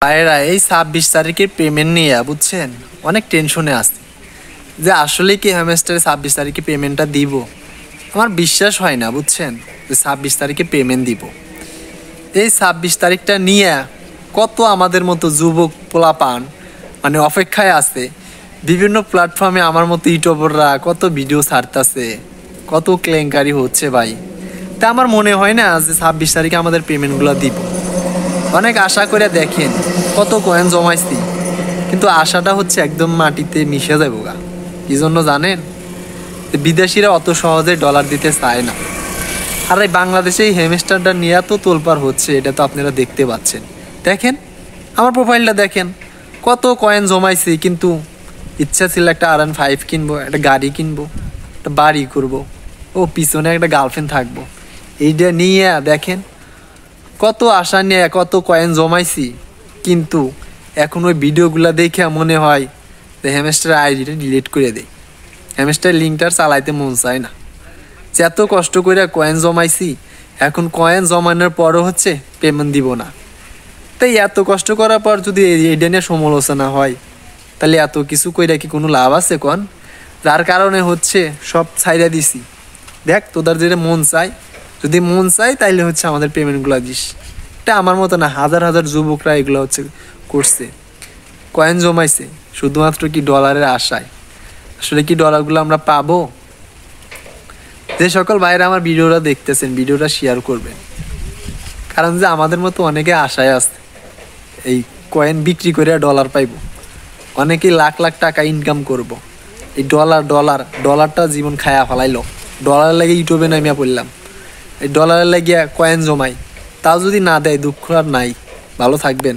ভাইয়েরা এই ২৬ তারিখের পেমেন্ট নিয়ে বুঝছেন অনেক টেনশনে আছে যে আসলে কি হ্যামস্টারে ২৬ তারিখে পেমেন্টটা দিব। আমার বিশ্বাস হয় না বুঝছেন যে ২৬ তারিখে পেমেন্ট দিব। এই ২৬ তারিখটা নিয়ে কত আমাদের মতো যুবক পোলাপান মানে অপেক্ষায় আছে। বিভিন্ন প্ল্যাটফর্মে আমার মতো ইউটিউবাররা কত ভিডিও ছাড়তেছে, কত কেলেঙ্কারি হচ্ছে ভাই। তা আমার মনে হয় না যে ২৬ তারিখে আমাদের পেমেন্টগুলো দিব। অনেক আশা করে দেখেন কত কয়েন জমাইছি, কিন্তু আশাটা হচ্ছে একদম মাটিতে মিশে যাবো গা। কি জন্য জানেন? বিদেশিরা অত সহজে ডলার দিতে চায় না। আর এই বাংলাদেশে এই হ্যামস্টারটা নিয়ে এত তোলপার হচ্ছে, এটা তো আপনারা দেখতে পাচ্ছেন। দেখেন আমার প্রোফাইলটা দেখেন, কত কয়েন জমাইছি, কিন্তু ইচ্ছা ছিল একটা R15 কিনবো, একটা গাড়ি কিনবো, একটা বাড়ি করবো, ও পিছনে একটা গার্লফ্রেন্ড থাকবো। এইটা নিয়ে দেখেন কত আশা নিয়ে কত কয়েন জমাইছি, কিন্তু এখন ওই ভিডিওগুলো দেখে মনে হয় যে হ্যামস্টার আইডিটা ডিলিট করে দেয়। হ্যামস্টার লিঙ্কটা চালাইতে মন চায় না। যে এত কষ্ট করে কয়েন জমাইছি, এখন কয়েন জমানোর পরও হচ্ছে পেমেন্ট দিব না। তাই এত কষ্ট করার পর যদি এইটা নিয়ে সমালোচনা হয়, তাহলে এত কিছু কইরা কি কোনো লাভ আছে কন? যার কারণে হচ্ছে সব ছাইড়া দিছি। দেখ তোদের যেটা মন চায়, যদি মন চায় তাইলে হচ্ছে আমাদের পেমেন্টগুলো দিস। এটা আমার মতো না, হাজার হাজার যুবকরা এগুলো হচ্ছে করছে, কয়েন জমাইছে শুধুমাত্র কি ডলারের আশায়। আসলে কি ডলারগুলো আমরা পাবো? যে সকল ভাইরা আমার ভিডিওটা দেখতেছেন, ভিডিওটা শেয়ার করবেন, কারণ যে আমাদের মতো অনেকে আশায় আছে এই কয়েন বিক্রি করে ডলার পাইব। অনেকে লাখ লাখ টাকা ইনকাম করব। এই ডলারটা জীবন খায়া ফেলাইলো। ডলার লাগে ইউটিউবে নামিয়া পড়লাম, এই ডলারের লাগিয়া কয়েন জমাই, তাও যদি না দেয় দুঃখ আর নাই। ভালো থাকবেন।